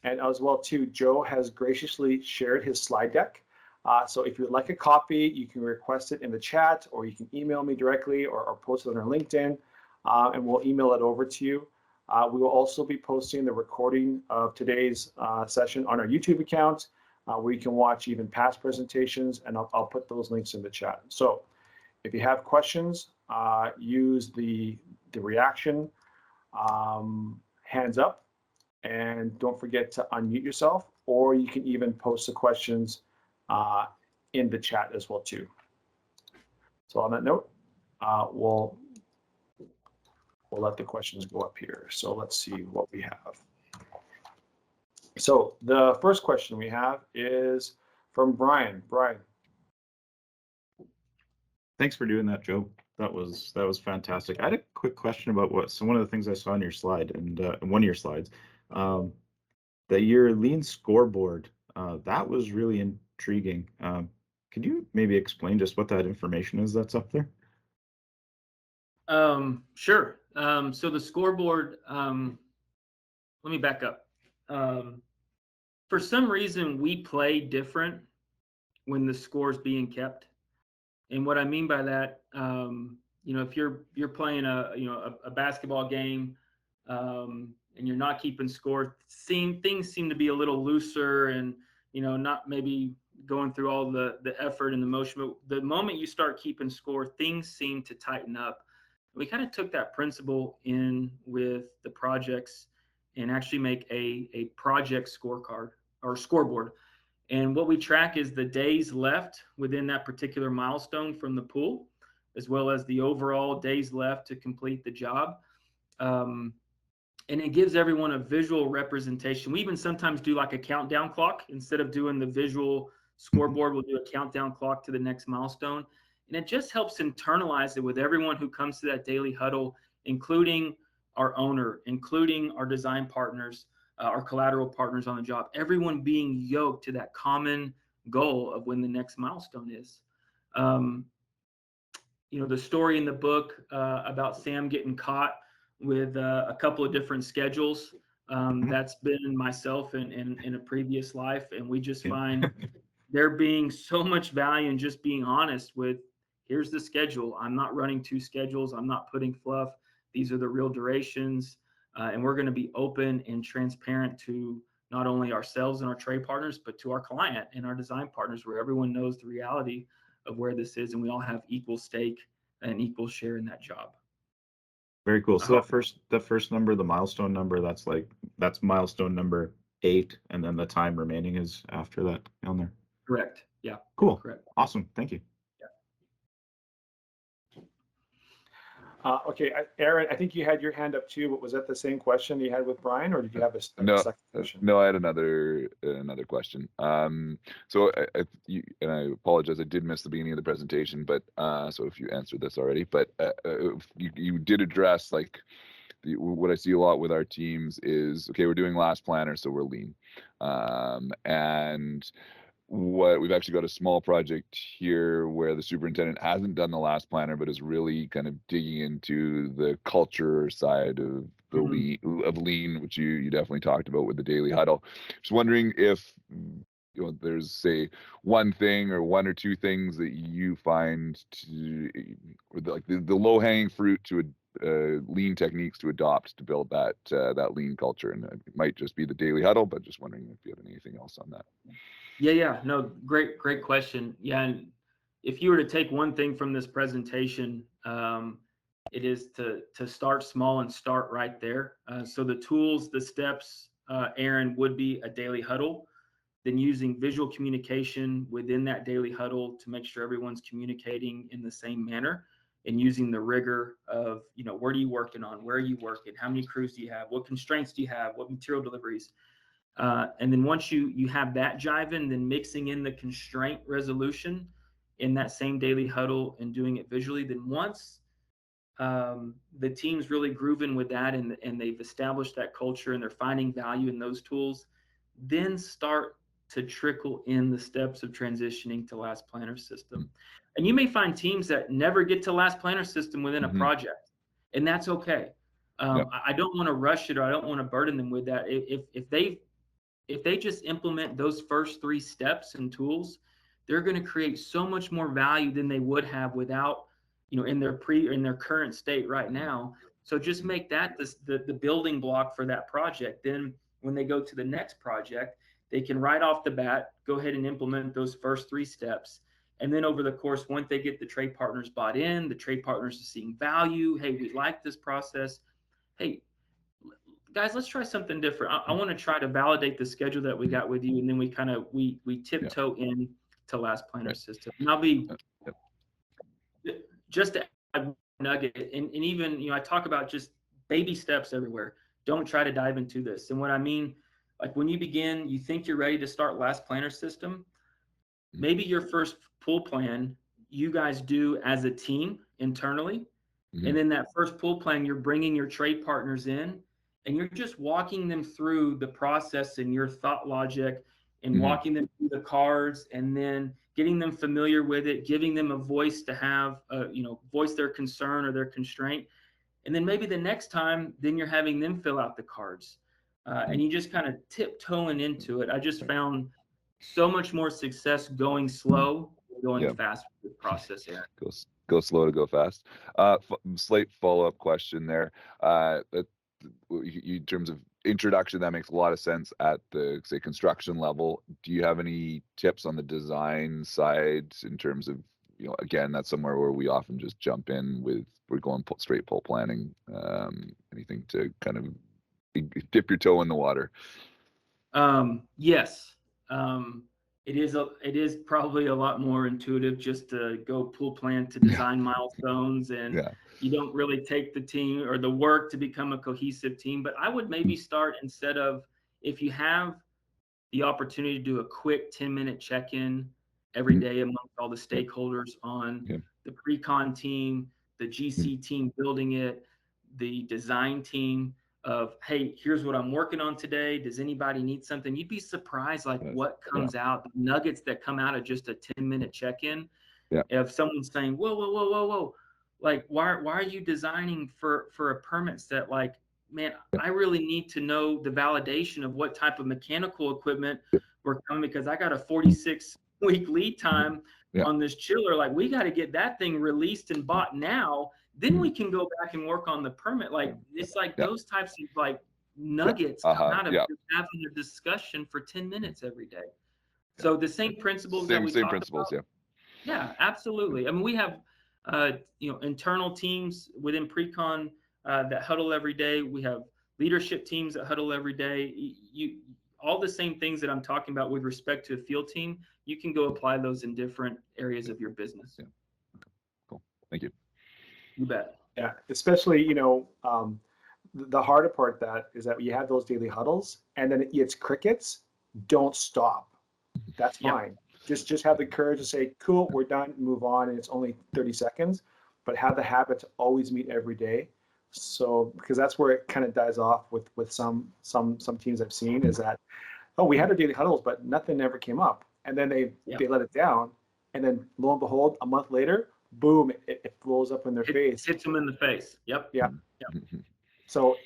And as well too, Joe has graciously shared his slide deck. So if you'd like a copy, you can request it in the chat, or you can email me directly, or post it on our LinkedIn, and we'll email it over to you. We will also be posting the recording of today's session on our YouTube account, where you can watch even past presentations, and I'll put those links in the chat. So if you have questions, use the reaction hands up, and don't forget to unmute yourself, or you can even post the questions in the chat as well too. So on that note, we'll let the questions go up here. So let's see what we have. So the first question we have is from Brian. Brian. Thanks for doing that, Joe. That was fantastic. I had a quick question about one of the things I saw on your slide, and one of your slides, that your Lean Scoreboard, that was really intriguing. Could you maybe explain just what that information is that's up there? Sure. So the scoreboard, let me back up. For some reason, we play different when the score's being kept. And what I mean by that, if you're playing a basketball game, and you're not keeping score, things seem to be a little looser, and not maybe going through all the effort and the motion. But the moment you start keeping score, things seem to tighten up. We kind of took that principle in with the projects and actually make a project scorecard or scoreboard. And what we track is the days left within that particular milestone from the pool, as well as the overall days left to complete the job. And it gives everyone a visual representation. We even sometimes do like a countdown clock. Instead of doing the visual scoreboard, we'll do a countdown clock to the next milestone. And it just helps internalize it with everyone who comes to that daily huddle, including our owner, including our design partners, our collateral partners on the job, everyone being yoked to that common goal of when the next milestone is. The story in the book about Sam getting caught with a couple of different schedules, that's been myself in a previous life. And we just find there being so much value in just being honest with, here's the schedule. I'm not running two schedules. I'm not putting fluff. These are the real durations. And we're going to be open and transparent to not only ourselves and our trade partners, but to our client and our design partners, where everyone knows the reality of where this is, and we all have equal stake and equal share in that job. Very cool. So the first number, the milestone number, that's milestone number 8, and then the time remaining is after that on there. Correct. Yeah. Cool. Correct. Awesome. Thank you. Okay, Aaron, I think you had your hand up too, but was that the same question you had with Brian, or did you have a second question? No, I had another question. So and I apologize, I did miss the beginning of the presentation, but so if you answered this already, but you did address what I see a lot with our teams is, okay, we're doing last planner, so we're lean, and what we've actually got a small project here where the superintendent hasn't done the last planner, but is really kind of digging into the culture side of the lean, which you definitely talked about with the daily huddle. Just wondering if there's, say, one thing or one or two things that you find like the low hanging fruit to lean techniques to adopt to build that lean culture. And it might just be the daily huddle, but just wondering if you have anything else on that. Yeah. No, great question. Yeah. And if you were to take one thing from this presentation, it is to start small and start right there. So the tools, the steps, Aaron, would be a daily huddle, then using visual communication within that daily huddle to make sure everyone's communicating in the same manner, and using the rigor of, what are you working on? Where are you working? How many crews do you have? What constraints do you have? What material deliveries? And then once you have that jiving, then mixing in the constraint resolution in that same daily huddle and doing it visually. Then once the team's really grooving with that, and they've established that culture and they're finding value in those tools, then start to trickle in the steps of transitioning to last planner system. And you may find teams that never get to last planner system within a project, and that's okay. I don't want to rush it, or I don't want to burden them with that. If they just implement those first 3 steps and tools, they're going to create so much more value than they would have without, in their current state right now. So just make that the building block for that project. Then when they go to the next project, they can right off the bat go ahead and implement those first 3 steps. And then over the course, once they get the trade partners bought in, the trade partners are seeing value. Hey, we like this process. Hey, guys, let's try something different. I want to try to validate the schedule that we got with you, and then we tiptoe in to last planner system. And I'll be just to add nugget, and even I talk about just baby steps everywhere. Don't try to dive into this. And what I mean, like when you begin, you think you're ready to start last planner system. Maybe your first pull plan you guys do as a team internally, and then that first pull plan you're bringing your trade partners in. And you're just walking them through the process and your thought logic, and walking them through the cards. And then getting them familiar with it, giving them a voice to have, voice their concern or their constraint. And then maybe the next time, then you're having them fill out the cards. And you just kind of tiptoeing into it. I just found so much more success going slow, going fast with processing. Go slow to go fast. Slight follow-up question there. In terms of introduction, that makes a lot of sense at the, say, construction level. Do you have any tips on the design side in terms of, again, that's somewhere where we often just jump in with, we're going straight pull planning, anything to kind of dip your toe in the water? Yes. It is probably a lot more intuitive just to go pull plan to design milestones, and you don't really take the team or the work to become a cohesive team. But I would maybe start, instead of, if you have the opportunity to do a quick 10-minute check-in every day amongst all the stakeholders on the pre-con team, the GC team building it, the design team, of, hey, here's what I'm working on today. Does anybody need something? You'd be surprised, like, what comes out, the nuggets that come out of just a 10-minute check-in. If someone's saying, whoa, like, why are you designing for a permit set? Like, man, I really need to know the validation of what type of mechanical equipment we're coming, because I got a 46-week lead time on this chiller. Like, we got to get that thing released and bought now. Then we can go back and work on the permit. Like, it's like those types of, like, nuggets come out of just having a discussion for 10 minutes every day. So the same principles that we talked about. Yeah, absolutely. I mean, we have internal teams within pre-con that huddle every day. We have leadership teams that huddle every day. All the same things that I'm talking about with respect to a field team, you can go apply those in different areas of your business. Cool. Thank you. You bet. Yeah, especially, the harder part that is that you have those daily huddles and then it's crickets. Don't stop. That's fine. Just have the courage to say, cool, we're done, move on, and it's only 30 seconds, but have the habit to always meet every day. So, because that's where it kind of dies off with some teams I've seen, is that, oh, we had our daily huddles, but nothing ever came up. And then they let it down. And then lo and behold, a month later, boom, it blows up in their face. Hits them in the face. Yep. So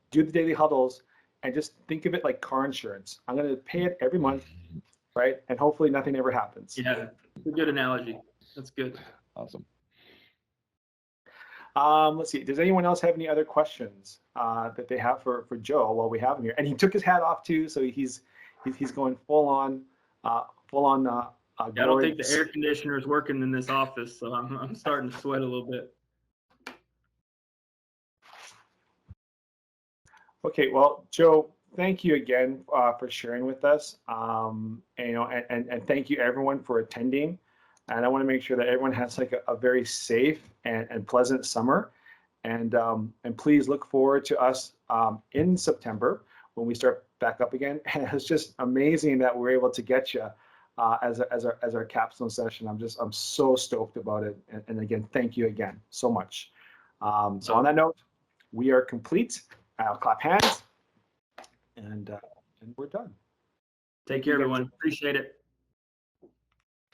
do the daily huddles and just think of it like car insurance. I'm going to pay it every month, right? And hopefully nothing ever happens. Yeah, it's a good analogy. That's good. Awesome. Let's see. Does anyone else have any other questions that they have for Joe while we have him here? And he took his hat off too, so he's going full on. I don't think the air conditioner is working in this office, so I'm starting to sweat a little bit. Okay, well, Joe, thank you again for sharing with us, and thank you everyone for attending. And I want to make sure that everyone has like a very safe and pleasant summer, and please look forward to us in September when we start back up again. And it's just amazing that we're able to get you as our capstone session. I'm so stoked about it, and again, thank you again so much. So on that note, we are complete. I'll clap hands, and we're done. Take care, everyone. Appreciate it.